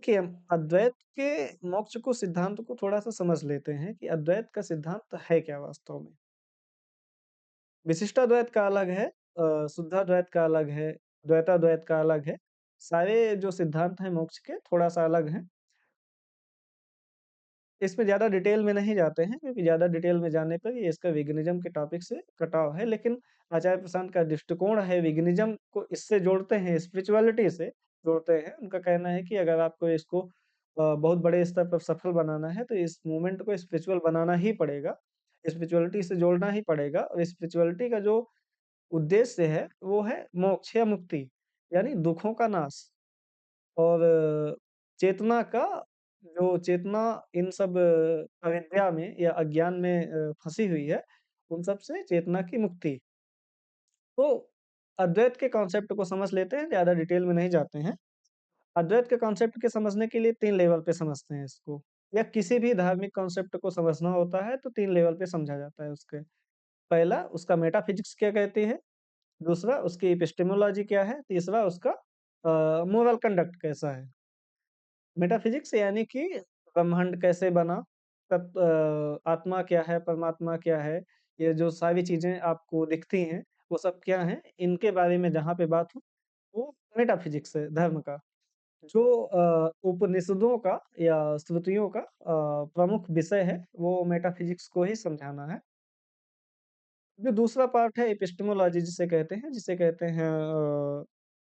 कि हम अद्वैत के मोक्ष को सिद्धांत को थोड़ा-सा समझ लेते हैं कि अद्वैत का सिद्धांत है क्या वास्तव में? विशिष्टाद्वैत का अलग है, शुद्धाद्वैत का अलग है, द्वैताद्वैत का अलग है। सारे जो सिद्धांत हैं मोक्ष के थोड़ा-सा अलग हैं। इसमें ज़्यादा डिटेल में नहीं जाते हैं क्योंकि ज़्यादा डिटेल में जाने पर ये इसका वेगनिज़्म के टॉपिक से कटाव है। लेकिन आचार्य प्रशांत का दृष्टिकोण है वेगनिज़्म को इससे जोड़ते हैं, स्पिरिचुअलिटी से जोड़ते हैं। उनका कहना है कि अगर आपको इसको बहुत बड़े स्तर पर सफल बनाना है तो इस मूवमेंट को स्पिरिचुअल बनाना ही पड़ेगा। स्पिरिचुअलिटी से जोड़ना ही पड़ेगा और स्पिरिचुअलिटी का जो उद्देश्य है वो है मोक्ष या मुक्ति, यानी दुखों का नाश। और चेतना का जो चेतना इन सब अविद्या में या अज्ञान में फँसी हुई है, उन सब से चेतना की मुक्ति। तो अद्वैत के कॉन्सेप्ट को समझ लेते हैं, ज़्यादा डिटेल में नहीं जाते हैं। अद्वैत के कॉन्सेप्ट के समझने के लिए 3 लेवल पे समझते हैं इसको, या किसी भी धार्मिक कॉन्सेप्ट को समझना होता है तो 3 लेवल पे समझा जाता है उसके। पहला उसका मेटाफिज़िक्स क्या कहती है, दूसरा उसकी एपिस्टेमोलॉजी क्या है, तीसरा उसका मोरल कंडक्ट कैसा है। मेटाफिज़िक्स यानी कि ब्रह्मांड कैसे बना, आत्मा क्या है, परमात्मा क्या है, ये जो सारी चीज़ें आपको दिखती हैं, वो सब क्या हैं, इनके बारे में जहाँ पे बात हो, वो मेटाफिज़िक्स है धर्म का। जो उपनिषदों का या श्रुतियों का प्रमुख विषय है, वो मेटाफिज़िक्स को ही समझाना है। जो दूसरा पार्ट है एपिस्टेमोलॉजी जिसे कहते हैं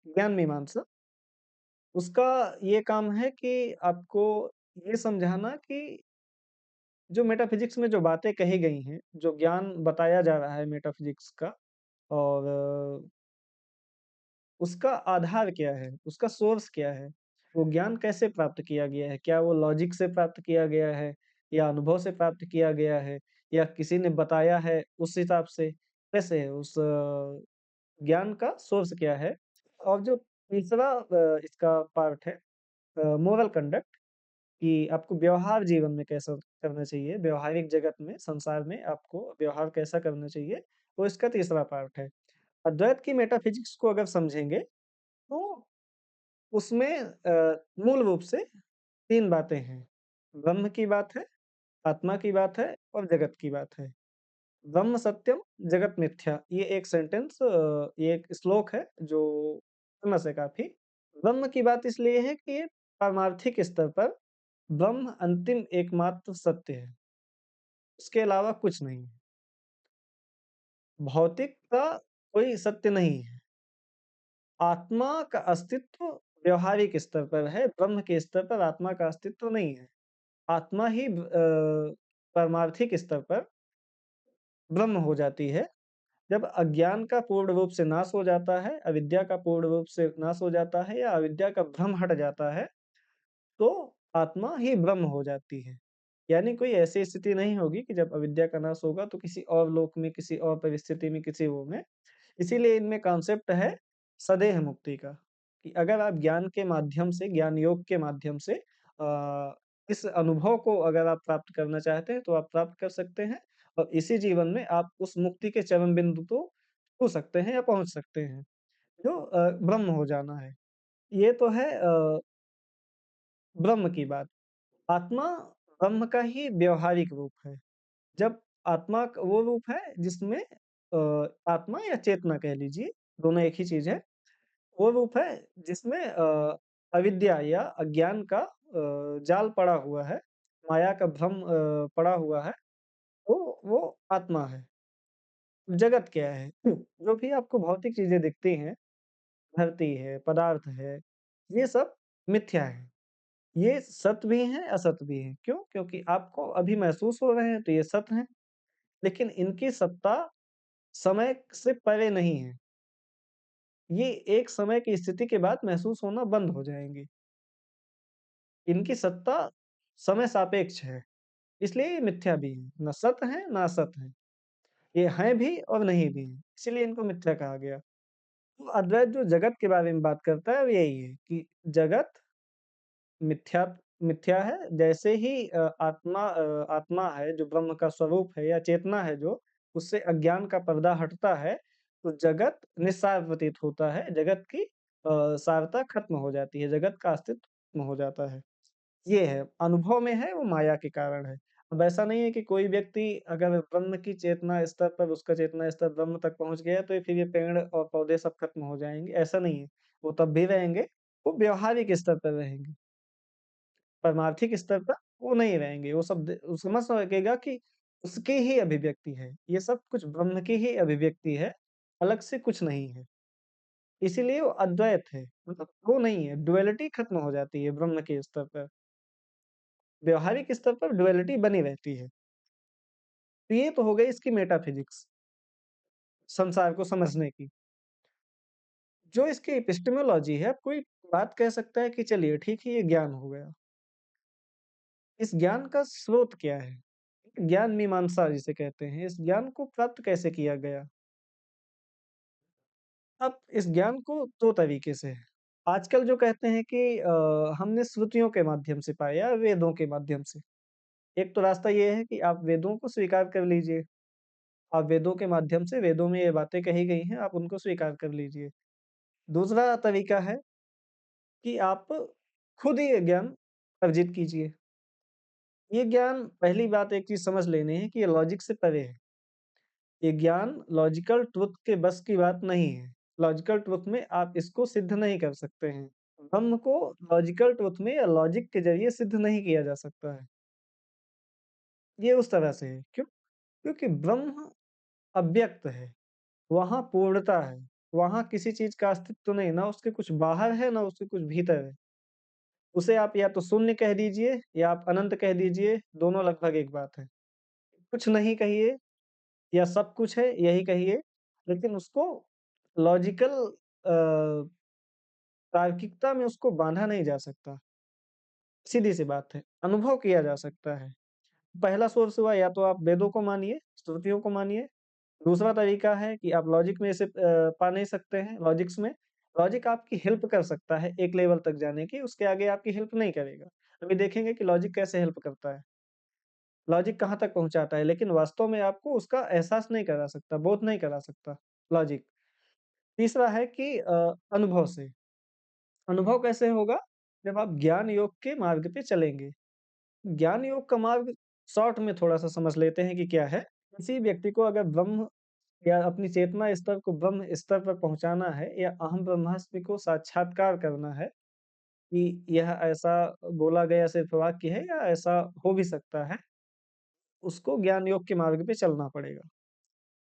ज्ञान मीमांसा। उसका ये काम है कि आपको ये समझाना कि जो मेटाफिज़िक्स में जो बातें कही गई हैं, जो ज्ञान बताया जा रहा है मेटाफिज़िक्स का, और उसका आधार क्या है, उसका सोर्स क्या है, वो ज्ञान कैसे प्राप्त किया गया है? क्या वो लॉजिक से प्राप्त किया गया है या अनुभव से प्राप्त किया गया है या किसी ने बताया है उस हिसाब से? कैसे है उस ज्ञान का सोर्स क्या है? और जो तीसरा इसका पार्ट है मोरल कंडक्ट, कि आपको व्यवहार जीवन में कैसा करना चाहिए, व्यवहारिक जगत में, संसार में आपको व्यवहार कैसा करना चाहिए, वो इसका तीसरा पार्ट है। अद्वैत की मेटाफिज़िक्स को अगर समझेंगे, तो उसमें मूल रूप से 3 बातें हैं। ब्रह्म की बात है, आत्मा की बात है और जगत की बात है। ब्रह्म सत्यम, जगत मिथ्या, ये एक सेंटेंस ये एक श्लोक है जो फेमस है काफ़ी। ब्रह्म की बात इसलिए है कि ये पारमार्थिक स्तर पर ब्रह्म अंतिम एकमात्र सत्य है, उसके अलावा कुछ नहीं है। भौतिक का कोई सत्य नहीं है। आत्मा का अस्तित्व व्यावहारिक स्तर पर है, ब्रह्म के स्तर पर आत्मा का अस्तित्व नहीं है। आत्मा ही पारमार्थिक स्तर पर ब्रह्म हो जाती है, जब अज्ञान का पूर्ण रूप से नाश हो जाता है, अविद्या का पूर्ण रूप से नाश हो जाता है या अविद्या का भ्रम हट जाता है, तो आत्मा ही ब्रह्म हो जाती है। यानी कोई ऐसी स्थिति नहीं होगी कि जब अविद्या का नाश होगा तो किसी और लोक में, किसी और परिस्थिति में, किसी वो में। इसीलिए इनमें कॉन्सेप्ट है सदेह मुक्ति का, कि अगर आप ज्ञान के माध्यम से, ज्ञान योग के माध्यम से इस अनुभव को अगर आप प्राप्त करना चाहते हैं, तो आप प्राप्त कर सकते हैं और इसी जीवन में आप उस मुक्ति के चरम बिंदु को छू सकते हैं या पहुँच सकते हैं, जो ब्रह्म हो जाना है। ये तो है ब्रह्म की बात। आत्मा ब्रह्म का ही व्यावहारिक रूप है। जब आत्मा क वो रूप है जिसमें आत्मा या चेतना कह लीजिए, दोनों एक ही चीज़ है। वो रूप है जिसमें अविद्या या अज्ञान का जाल पड़ा हुआ है, माया का भ्रम पड़ा हुआ है, वो आत्मा है। जगत क्या है? जो भी आपको भौतिक चीज़ें दिखती हैं, धरती है, पदार्थ है, ये सब मिथ्या है। ये सत भी हैं, असत भी हैं। क्यों? क्योंकि आपको अभी महसूस हो रहे हैं तो ये सत हैं, लेकिन इनकी सत्ता समय से परे नहीं है। ये एक समय की स्थिति के बाद महसूस होना बंद हो जाएँगी। इनकी सत्ता समय सापेक्ष है, इसलिए ये मिथ्या भी हैं। ना सत हैं, ना असत हैं। ये हैं भी और नहीं भी हैं, इसीलिए इनको मिथ्या कहा गया। तो अद्वैत जो जगत के बारे में बात करता है वो यही है कि जगत मिथ्या मिथ्या है। जैसे ही आत्मा है जो ब्रह्म का स्वरूप है या चेतना है जो, उससे अज्ञान का पर्दा हटता है, तो जगत निस्सार प्रतीत होता है, जगत की सारता खत्म हो जाती है, जगत का अस्तित्व खत्म हो जाता है। ये है, अनुभव में है वो माया के कारण है। अब ऐसा नहीं है कि कोई व्यक्ति अगर ब्रह्म की चेतना स्तर पर उसका चेतना स्तर ब्रह्म तक पहुँच गया तो फिर ये पेड़ और पौधे सब खत्म हो जाएँगे, ऐसा नहीं है। वो तब भी रहेंगे, वो व्यावहारिक स्तर पर रहेंगे, पारमार्थिक स्तर पर वो नहीं रहेंगे। वो सब द समझ सकेगा कि उसकी ही अभिव्यक्ति है, ये सब कुछ ब्रह्म की ही अभिव्यक्ति है, अलग से कुछ नहीं है। इसीलिए वो अद्वैत है, मतलब वो नहीं है, डुअलिटी खत्म हो जाती है ब्रह्म के स्तर पर। व्यावहारिक स्तर पर डुअलिटी बनी रहती है। तो ये तो हो गई इसकी मेटाफिज़िक्स, संसार को समझने की। जो इसकी एपिस्टेमोलॉजी है, अब कोई बात कह सकता है कि चलिए ठीक है, ये ज्ञान हो गया। इस ज्ञान का स्रोत क्या है? ज्ञान मीमांसा जिसे कहते हैं, इस ज्ञान को प्राप्त कैसे किया गया? अब इस ज्ञान को 2 तरीके से है। आजकल जो कहते हैं कि हमने श्रुतियों के माध्यम से पाया, वेदों के माध्यम से। एक तो रास्ता ये है कि आप वेदों को स्वीकार कर लीजिए। आप वेदों के माध्यम से वेदों में ये बातें कही गई हैं, आप उनको स्वीकार कर लीजिए। दूसरा तरीका है कि आप खुद ही ये ज्ञान अर्जित कीजिए। ये ज्ञान पहली बात एक चीज़ समझ लेनी है कि ये लॉजिक से परे है। ये ज्ञान लॉजिकल ट्रुथ के बस की बात नहीं है। लॉजिकल ट्रुथ में आप इसको सिद्ध नहीं कर सकते हैं। ब्रह्म को लॉजिकल ट्रुथ में या लॉजिक के ज़रिए सिद्ध नहीं किया जा सकता है। ये उस तरह से है। क्यों? क्योंकि ब्रह्म अव्यक्त है, वहाँ पूर्णता है, वहाँ किसी चीज़ का अस्तित्व नहीं, ना उसके कुछ बाहर है, ना उसके कुछ भीतर है। उसे आप या तो शून्य कह दीजिए या आप अनंत कह दीजिए, दोनों लगभग एक बात है। कुछ नहीं कहिए या सब कुछ है यही कहिए, लेकिन उसको लॉजिकल तार्किकता में उसको बाँधा नहीं जा सकता, सीधी-सी बात है, अनुभव किया जा सकता है। पहला सोर्स हुआ या तो आप वेदों को मानिए, श्रुतियों को मानिए, दूसरा तरीका है कि आप लॉजिक में इसे पा नहीं सकते हैं, लॉजिक्स में। लॉजिक आपकी हेल्प कर सकता है एक लेवल तक जाने की, उसके आगे आपकी हेल्प नहीं करेगा। अभी देखेंगे कि लॉजिक कैसे हेल्प करता है, लॉजिक कहाँ तक पहुँचाता है, लेकिन वास्तव में आपको उसका एहसास नहीं करा सकता, बोध नहीं करा सकता लॉजिक। तीसरा है कि अनुभव से। अनुभव कैसे होगा? जब आप ज्ञान योग के मार्ग पे चलेंगे। ज्ञान योग का मार्ग शॉर्ट में थोड़ा-सा समझ लेते हैं कि क्या है। किसी व्यक्ति को अगर ब्रह्म या अपनी चेतना स्तर को ब्रह्म स्तर पर पहुँचाना है या अहम ब्रह्मास्मि को साक्षात्कार करना है कि यह ऐसा बोला गया सिर्फ़ वाक्य है या ऐसा हो भी सकता है, उसको ज्ञान योग के मार्ग पे चलना पड़ेगा।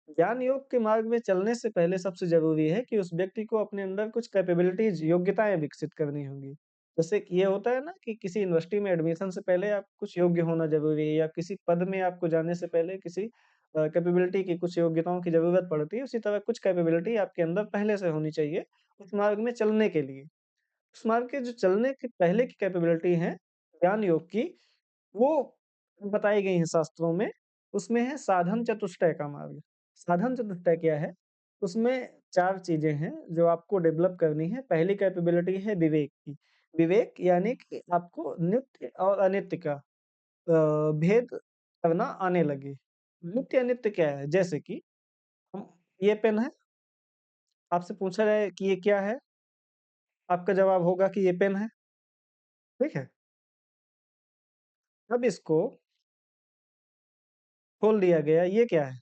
ज्ञान योग के मार्ग में चलने से पहले सबसे ज़रूरी है कि उस व्यक्ति को अपने अंदर कुछ कैपेबिलिटीज़, योग्यताएँ विकसित करनी होंगी। जैसे कि ये होता है ना कि किसी यूनिवर्सिटी में एडमिशन से पहले आप कुछ योग्य होना ज़रूरी है या किसी पद में आपको जाने से पहले किसी कैपेबिलिटी की कुछ योग्यताओं की ज़रूरत पड़ती है, उसी तरह कुछ कैपेबिलिटी आपके अंदर पहले से होनी चाहिए, उस मार्ग में चलने के लिए। उस मार्ग के जो चलने के पहले की कैपेबिलिटी हैं, ज्ञान योग की, वो बताई गई हैं शास्त्रों में, उसमें है साधन चतुष्टय का मार्ग। साधन चतुष्टय क्या है? उसमें 4 चीज़ें हैं जो आपको डेवलप करनी है। पहली कैपेबिलिटी है विवेक की। विवेक यानी कि आपको नित्य और अनित्य का भेद करना आने लगे। नित्य अनित्य क्या है? जैसे कि हम ये पेन है, आपसे पूछा जाए कि ये क्या है? आपका जवाब होगा कि ये पेन है, ठीक है? अब इसको खोल दिया गया, ये क्या है?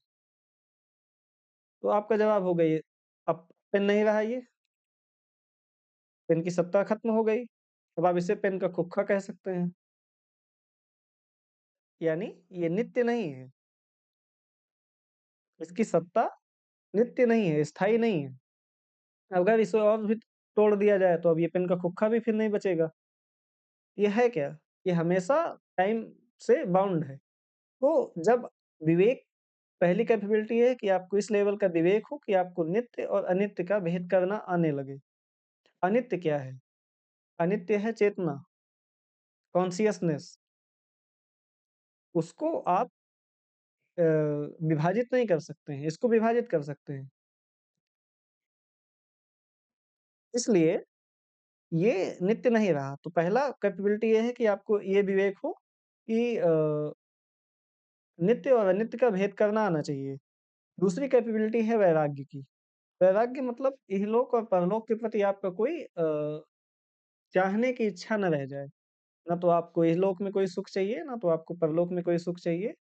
तो आपका जवाब होगा ये, अब पेन नहीं रहा ये, पेन की सत्ता खत्म हो गई। अब आप इसे पेन का खुक्का कह सकते हैं, यानी ये नित्य नहीं है, इसकी सत्ता नित्य नहीं है, स्थायी नहीं है। अगर इसे और भी तोड़ दिया जाए तो अब ये पेन का खुक्का भी फिर नहीं बचेगा। ये है क्या? ये हमेशा टाइम से बाउंड है। तो जब विवेक पहली कैपेबिलिटी है कि आपको इस लेवल का विवेक हो कि आपको नित्य और अनित्य का भेद करना आने लगे। अनित्य क्या है? अनित्य है चेतना, कॉन्शियसनेस। उसको आप विभाजित नहीं कर सकते हैं, इसको विभाजित कर सकते हैं। इसलिए ये नित्य नहीं रहा, तो पहला कैपेबिलिटी ये है कि आपको ये विवेक हो कि नित्य और अनित्य का भेद करना आना चाहिए। दूसरी कैपेबिलिटी है वैराग्य की। वैराग्य मतलब इहलोक और परलोक के प्रति आपका कोई चाहने की इच्छा न रह जाए। ना तो आपको इहलोक में कोई सुख चाहिए, ना तो आपको परलोक में कोई सुख चाहिए।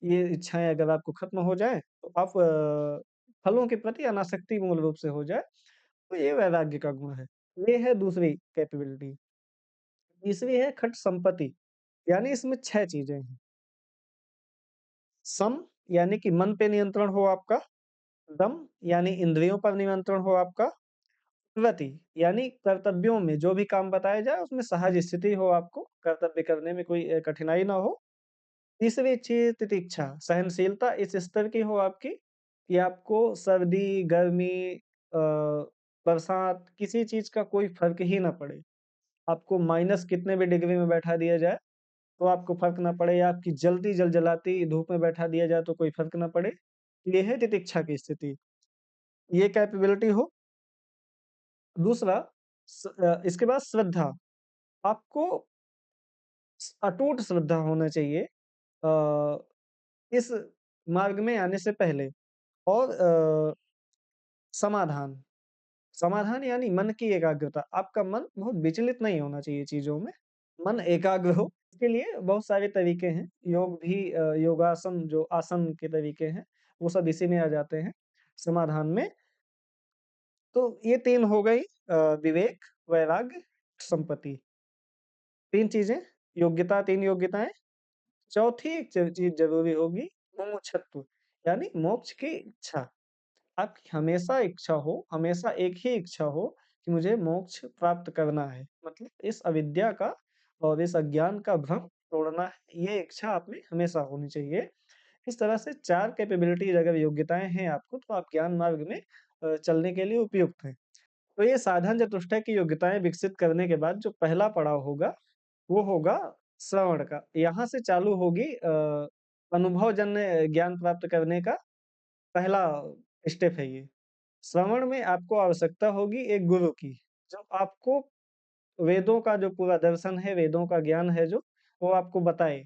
ये इच्छाएँ अगर आपको खत्म हो जाएँ, तो आप फलों के प्रति अनासक्ति मूल रूप से हो जाए, तो ये वैराग्य का गुण है। ये है दूसरी कैपेबिलिटी। तीसरी है खट संपत्ति, यानी इसमें 6 चीज़ें हैं। सम यानी कि मन पे नियंत्रण हो आपका, दम यानी इंद्रियों पर नियंत्रण हो आपका, रति यानी कर्तव्यों में जो भी काम बताया जाए उसमें सहज स्थिति हो आपको, कर्तव्य करने में कोई कठिनाई ना हो। तीसरी चीज़ तितिक्षा, सहनशीलता इस स्तर की हो आपकी कि आपको सर्दी, गर्मी बरसात किसी चीज़ का कोई फ़र्क ही ना पड़े। आपको माइनस कितने भी डिग्री में बैठा दिया जाए, तो आपको फ़र्क ना पड़े या आपकी जलती जलजलाती धूप में बैठा दिया जाए तो कोई फ़र्क ना पड़े। ये है तितिक्षा की स्थिति। ये कैपेबिलिटी हो। दूसरा इसके बाद श्रद्धा, आपको अटूट श्रद्धा होना चाहिए इस मार्ग में आने से पहले और समाधान, समाधान यानी मन की एकाग्रता। आपका मन बहुत विचलित नहीं होना चाहिए चीज़ों में, मन एकाग्र हो। इसके लिए बहुत सारे तरीके हैं। योग भी योगासन जो आसन के तरीके हैं, वो सब इसी में आ जाते हैं, समाधान में। तो ये 3 हो गई विवेक, वैराग्य, संपत्ति। 3 चीज़ें, योग्यता 3 योग्यताएँ। चौथी एक चीज़ ज़रूरी होगी, मुमुक्षुत्व यानी मोक्ष की इच्छा। आपकी हमेशा इच्छा हो, हमेशा एक ही इच्छा हो कि मुझे मोक्ष प्राप्त करना है। मतलब इस अविद्या का और इस अज्ञान का भ्रम तोड़ना है, ये इच्छा आप में हमेशा होनी चाहिए। इस तरह से 4 कैपेबिलिटीज़ अगर योग्यताएँ हैं आपको, तो आप ज्ञान मार्ग में चलने के लिए उपयुक्त हैं। तो ये साधन चतुष्टय की योग्यताएँ विकसित करने के बाद जो पहला पड़ाव होगा, वो होगा श्रवण का। यहाँ से चालू होगी अनुभवजन्य ज्ञान प्राप्त करने का पहला स्टेप है ये। श्रवण में आपको आवश्यकता होगी एक गुरु की, जो आपको वेदों का जो पूरा दर्शन है, वेदों का ज्ञान है जो, वो आपको बताए।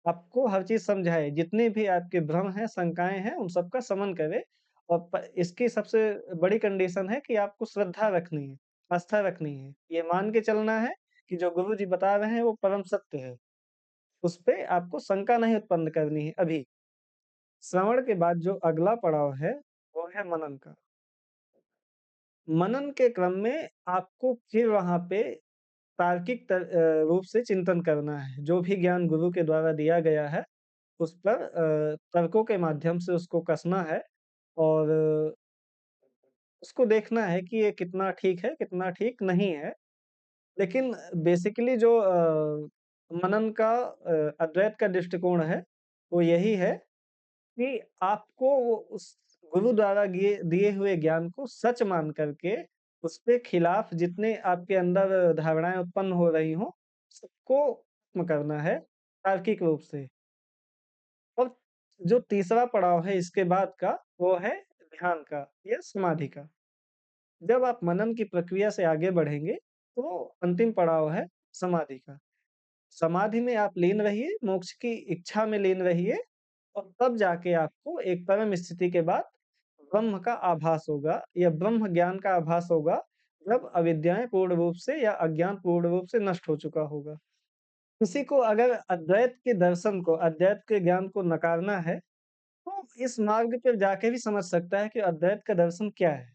आपको हर चीज़ समझाए, जितने भी आपके भ्रम हैं, शंकाएँ हैं, उन सबका शमन करे और इसकी सबसे बड़ी कंडीशन है कि आपको श्रद्धा रखनी है, आस्था रखनी है। ये मान के चलना है कि जो गुरु जी बता रहे हैं, वो परम सत्य है। उसपे आपको शंका नहीं उत्पन्न करनी है अभी। श्रवण के बाद जो अगला पड़ाव है, वो है मनन का। मनन के क्रम में आपको फिर वहाँ पे तार्किक रूप से चिंतन करना है। जो भी ज्ञान गुरु के द्वारा दिया गया है, उस पर तर्कों के माध्यम से उसको कसना है और उसको देखना है कि ये कितना ठीक है, कितना ठीक नहीं है। लेकिन बेसिकली जो मनन का अद्वैत का दृष्टिकोण है, वो यही है कि आपको वो उस गुरु द्वारा दिए हुए ज्ञान को सच मान करके, उसके खिलाफ जितने आपके अंदर धारणाएँ उत्पन्न हो रही हों, सबको खत्म करना है तार्किक रूप से। और जो तीसरा पड़ाव है इसके बाद का, वो है ध्यान का या समाधि का। जब आप मनन की प्रक्रिया से आगे बढ़ेंगे, तो अंतिम पड़ाव है समाधि का। समाधि में आप लीन रहिए, मोक्ष की इच्छा में लीन रहिए और तब जाके आपको एक परम स्थिति के बाद ब्रह्म का आभास होगा या ब्रह्म ज्ञान का आभास होगा, जब अविद्याएँ पूर्ण रूप से या अज्ञान पूर्ण रूप से नष्ट हो चुका होगा। किसी को अगर अद्वैत के दर्शन को, अद्वैत के ज्ञान को नकारना है, तो इस मार्ग पे जाके भी समझ सकता है कि अद्वैत का दर्शन क्या है।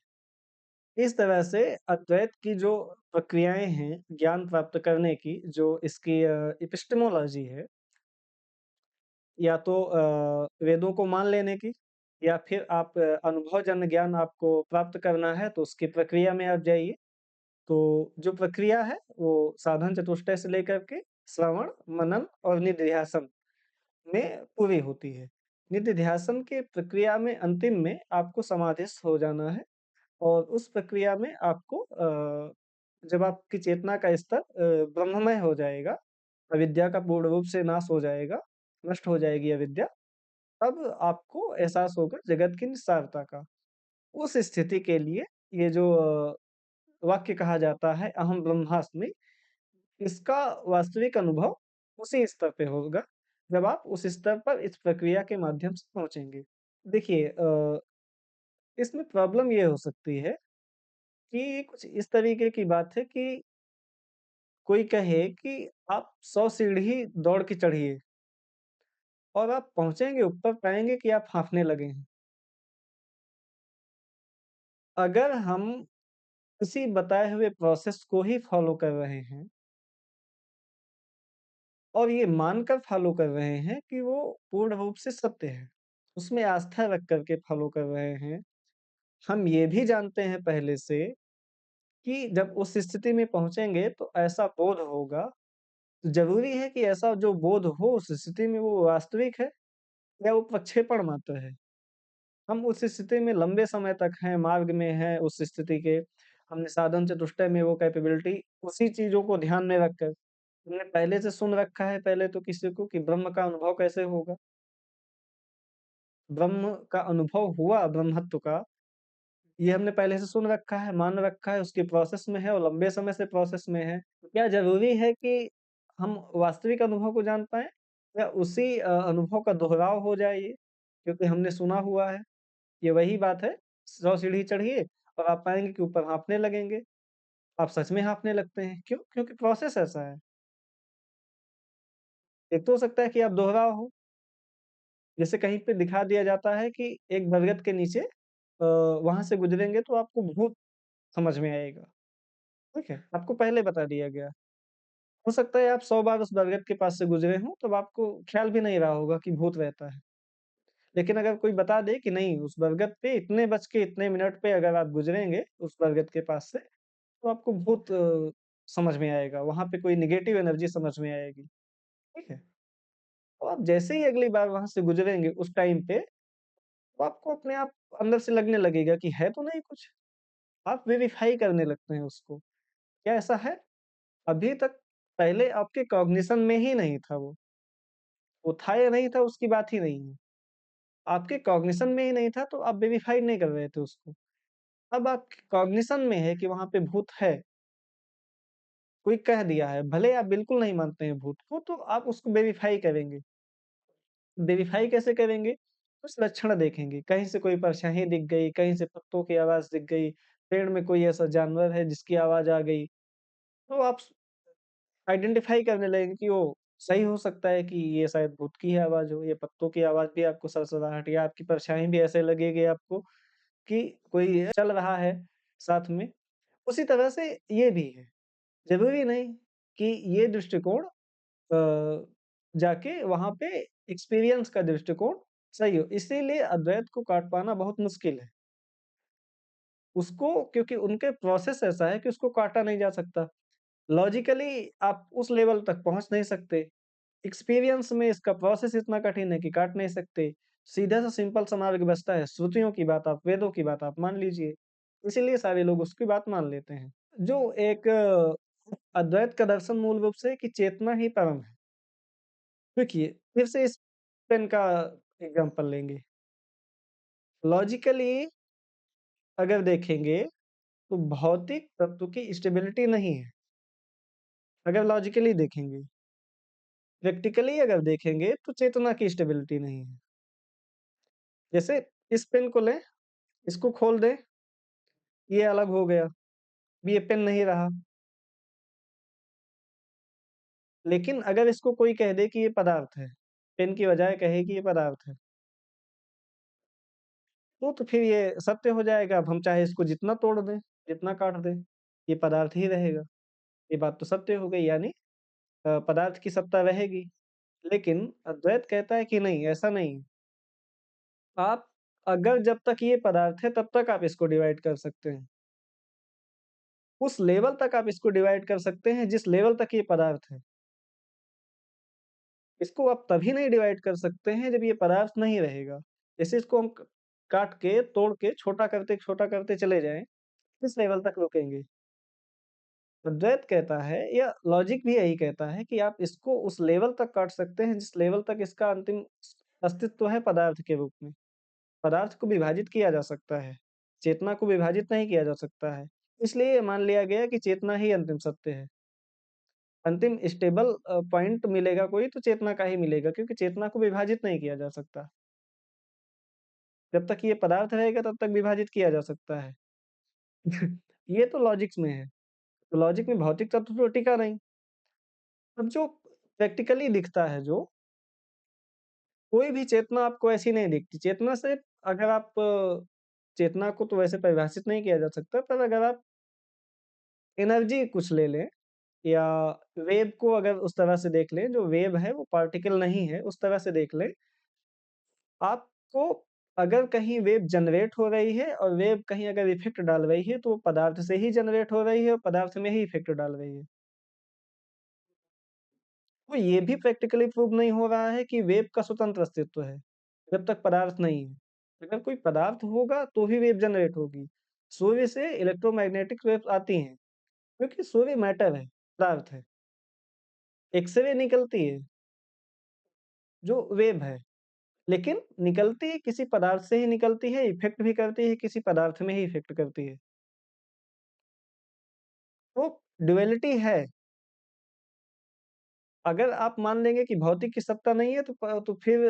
इस तरह से अद्वैत की जो प्रक्रियाएँ हैं, ज्ञान प्राप्त करने की, जो इसकी एपिस्टेमोलॉजी है या तो वेदों को मान लेने की या फिर आप अनुभवजन्य ज्ञान आपको प्राप्त करना है तो उसकी प्रक्रिया में आप जाइए। तो जो प्रक्रिया है वो साधन चतुष्टय से लेकर के श्रवण, मनन और निधिध्यासन में पूरी होती है। निधिध्यासन की प्रक्रिया में अंतिम में आपको समाधिस्थ हो जाना है और उस प्रक्रिया में आपको जब आपकी चेतना का स्तर ब्रह्ममय हो जाएगा, अविद्या का पूर्ण रूप से नाश हो जाएगा, नष्ट हो जाएगी अविद्या, तब आपको एहसास होगा जगत की निस्सारता का। उस स्थिति के लिए ये जो वाक्य कहा जाता है अहम ब्रह्मास्मि, इसका वास्तविक अनुभव उसी स्तर पे होगा, जब आप उस स्तर पर इस प्रक्रिया के माध्यम से पहुँचेंगे। देखिए इसमें प्रॉब्लम ये हो सकती है कि कुछ इस तरीके की बात है कि कोई कहे कि आप 100 सीढ़ी दौड़ के चढ़िए और आप पहुँचेंगे ऊपर पाएँगे कि आप हाँफने लगे हैं। अगर हम किसी बताए हुए प्रोसेस को ही फ़ॉलो कर रहे हैं और ये मानकर फ़ॉलो कर रहे हैं कि वो पूर्ण रूप से सत्य है, उसमें आस्था रख कर के फ़ॉलो कर रहे हैं। हम ये भी जानते हैं पहले से कि जब उस स्थिति में पहुँचेंगे तो ऐसा बोध होगा, ज़रूरी है कि ऐसा जो बोध हो उस स्थिति में वो वास्तविक है या वो प्रक्षेपण मात्र है। हम उस स्थिति में लंबे समय तक हैं, मार्ग में हैं उस स्थिति के, हमने साधन चतुष्टय में वो कैपेबिलिटी उसी चीज़ों को ध्यान में रखकर हमने पहले से सुन रखा है पहले तो किसी को कि ब्रह्म का अनुभव कैसे होगा? ब्रह्म का अनुभव हुआ ब्रह्मत्व का, ये हमने पहले से सुन रखा है, मान रखा है, उसकी प्रोसेस में है और लंबे समय से प्रोसेस में है। तो क्या ज़रूरी है कि हम वास्तविक अनुभव को जान पाएँ या उसी अनुभव का दोहराव हो जाए ये? क्योंकि हमने सुना हुआ है, ये वही बात है, 100 सीढ़ी चढ़िए और आप पाएँगे कि ऊपर हाँफने लगेंगे। आप सच में हाँफने लगते हैं, क्यों? क्योंकि प्रोसेस ऐसा है। एक तो हो सकता है कि आप दोहराव हो, जैसे कहीं पे दिखा दिया जाता है कि एक बरगद के नीचे वहाँ से गुज़रेंगे तो आपको भूत समझ में आएगा, ठीक है? आपको पहले बता दिया गया। हो सकता है आप 100 बार उस बरगद के पास से गुज़रे हों, तब आपको ख़्याल भी नहीं रहा होगा कि भूत रहता है। लेकिन अगर कोई बता दे कि नहीं उस बरगद पे इतने बज के इतने मिनट पे अगर आप गुज़रेंगे उस बरगद के पास से, तो आपको भूत समझ में आएगा, वहाँ पे कोई नेगेटिव एनर्जी समझ में आएगी, ठीक है? तो आप जैसे ही अगली बार वहाँ से गुज़रेंगे उस टाइम पे, तो आपको अपने आप अंदर से लगने लगेगा कि है तो नहीं कुछ। आप वेरीफ़ाई करने लगते हैं उसको, क्या ऐसा है? अभी तक पहले आपके कॉग्निशन में ही नहीं था वो था या नहीं था उसकी बात ही नहीं है। आपके कॉग्निशन में ही नहीं था तो आप वेरीफ़ाई नहीं कर रहे थे उसको। अब आपके कॉग्निशन में है कि वहाँ पे भूत है, कोई कह दिया है, भले आप बिल्कुल नहीं मानते हैं भूत को तो आप उसको वेरीफ़ाई करेंगे। वेरीफ़ाई कैसे करेंगे? कुछ लक्षण देखेंगे, कहीं से कोई परछाई दिख गई, कहीं से पत्तों की आवाज़ दिख गई, पेड़ में कोई ऐसा जानवर है जिसकी आवाज़ आ गई, तो आप आइडेंटिफ़ाई करने लगेंगे कि ओह! सही हो सकता है कि ये शायद भूत की ही आवाज़ हो, ये पत्तों की आवाज़ भी आपको सरसराहट या आपकी परछाई भी ऐसे लगेगी आपको कि कोई चल रहा है साथ में। उसी तरह से ये भी है, ज़रूरी नहीं कि ये दृष्टिकोण जाके वहाँ पे एक्सपीरियंस का दृष्टिकोण सही हो, इसीलिए अद्वैत को काट पाना बहुत मुश्किल है। उसको क्योंकि उनके प्रोसेस ऐसा है कि उसको काटा नहीं जा सकता। लॉजिकली आप उस लेवल तक पहुँच नहीं सकते। एक्सपीरियंस में इसका प्रोसेस इतना कठिन है कि काट नहीं सकते। सीधा सा सिंपल सा मार्ग बचता है, श्रुतियों की बात आप वेदों की बात आप मान लीजिए। इसीलिए सारे लोग उसकी बात मान लेते हैं। जो एक अद्वैत का दर्शन मूल रूप से है कि चेतना ही परम है। देखिए, फिर से इस पेन का एग्ज़ाम्पल लेंगे। लॉजिकली अगर देखेंगे तो भौतिक तत्व की स्टेबिलिटी नहीं है, अगर लॉजिकली देखेंगे। प्रैक्टिकली अगर देखेंगे तो चेतना की स्टेबिलिटी नहीं है। जैसे इस पेन को लें, इसको खोल दें, ये अलग हो गया, अब ये पेन नहीं रहा। लेकिन अगर इसको कोई कह दे कि ये पदार्थ है, पेन की बजाय कहे कि ये पदार्थ है, तो फिर ये सत्य हो जाएगा। अब हम चाहे इसको जितना तोड़ दें, जितना काट दें, ये पदार्थ ही रहेगा। ये बात तो सत्य हो गई यानी पदार्थ की सत्ता रहेगी। लेकिन अद्वैत कहता है कि नहीं, ऐसा नहीं है। आप अगर जब तक ये पदार्थ है, तब तक आप इसको डिवाइड कर सकते हैं। उस लेवल तक आप इसको डिवाइड कर सकते हैं, जिस लेवल तक ये पदार्थ है। इसको आप तभी नहीं डिवाइड कर सकते हैं, जब ये पदार्थ नहीं रहेगा। जैसे इसको हम क काट के, तोड़ के, छोटा करते चले जाएँ, किस लेवल तक रुकेंगे? अद्वैत कहता है या लॉजिक भी यही कहता है कि आप इसको उस लेवल तक काट सकते हैं, जिस लेवल तक इसका अंतिम अस्तित्व है पदार्थ के रूप में। पदार्थ को विभाजित किया जा सकता है, चेतना को विभाजित नहीं किया जा सकता है। इसलिए ये मान लिया गया कि चेतना ही अंतिम सत्य है। अंतिम स्टेबल पॉइंट मिलेगा कोई तो चेतना का ही मिलेगा क्योंकि चेतना को विभाजित नहीं किया जा सकता। जब तक ये पदार्थ रहेगा तब तक विभाजित किया जा सकता है। ये तो लॉजिक्स में है। तो लॉजिक में भौतिक तत्व तो टिका नहीं। अब जो प्रैक्टिकली दिखता है जो, कोई भी चेतना आपको ऐसी नहीं दिखती। चेतना से अगर आप चेतना को तो वैसे परिभाषित नहीं किया जा सकता, पर अगर आप एनर्जी कुछ ले लें या वेव को अगर उस तरह से देख लें, जो वेव है वो पार्टिकल नहीं है, उस तरह से देख लें, आपको अगर कहीं वेव जनरेट हो रही है और वेव कहीं अगर इफ़ेक्ट डाल रही है, तो वो पदार्थ से ही जनरेट हो रही है और पदार्थ में ही इफ़ेक्ट डाल रही है। तो ये भी प्रैक्टिकली प्रूव नहीं हो रहा है कि वेव का स्वतंत्र अस्तित्व है, जब तक पदार्थ नहीं है। अगर कोई पदार्थ होगा तो ही वेव जनरेट होगी। सूर्य से इलेक्ट्रोमैग्नेटिक वेव्स आती हैं, क्योंकि सूर्य मैटर है, पदार्थ है। एक्स-रे निकलती है, जो वेव है, लेकिन निकलती किसी पदार्थ से ही निकलती है, इफ़ेक्ट भी करती है किसी पदार्थ में ही इफ़ेक्ट करती है। तो ड्युअलिटी है। अगर आप मान लेंगे कि भौतिक की सत्ता नहीं है तो फिर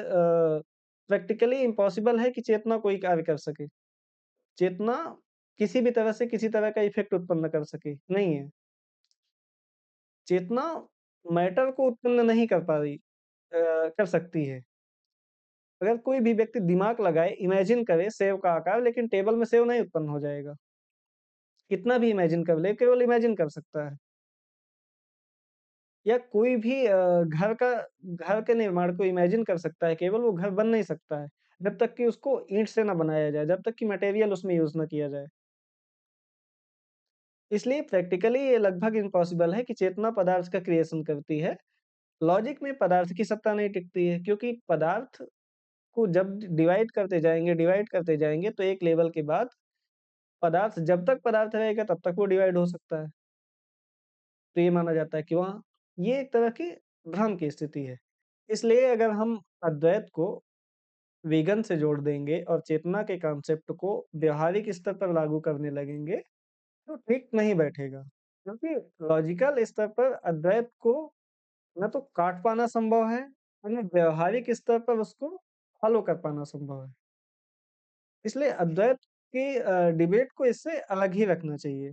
प्रैक्टिकली इम्पॉसिबल है कि चेतना कोई कार्य कर सके। चेतना किसी भी तरह से किसी तरह का इफ़ेक्ट उत्पन्न कर सके, नहीं है। चेतना मैटर को उत्पन्न नहीं कर पा रही कर सकती है। अगर कोई भी व्यक्ति दिमाग लगाए, इमेजिन करे सेब का आकार, लेकिन टेबल में सेब नहीं उत्पन्न हो जाएगा। कितना भी इमेजिन कर ले, केवल इमेजिन कर सकता है। या कोई भी घर के निर्माण को इमेजिन कर सकता है, केवल वो घर बन नहीं सकता है, जब तक कि उसको ईंट से ना बनाया जाए, जब तक कि मटेरियल उसमें यूज़ ना किया जाए। इसलिए प्रैक्टिकली ये लगभग इम्पॉसिबल है कि चेतना पदार्थ का क्रिएशन करती है। लॉजिक में पदार्थ की सत्ता नहीं टिकती है, क्योंकि पदार्थ को जब डिवाइड करते जाएँगे, तो एक लेवल के बाद पदार्थ जब तक पदार्थ रहेगा, तब तक वो डिवाइड हो सकता है। तो ये माना जाता है कि वहाँ ये एक तरह की भ्रम की स्थिति है। इसलिए अगर हम अद्वैत को वीगन से जोड़ देंगे और चेतना के कॉन्सेप्ट को व्यावहारिक स्तर पर लागू करने लगेंगे, तो ठीक नहीं बैठेगा। क्योंकि लॉजिकल स्तर पर अद्वैत को ना तो काट पाना संभव है और ना व्यावहारिक स्तर पर उसको फ़ॉलो कर पाना संभव है। इसलिए अद्वैत की डिबेट को इससे अलग ही रखना चाहिए।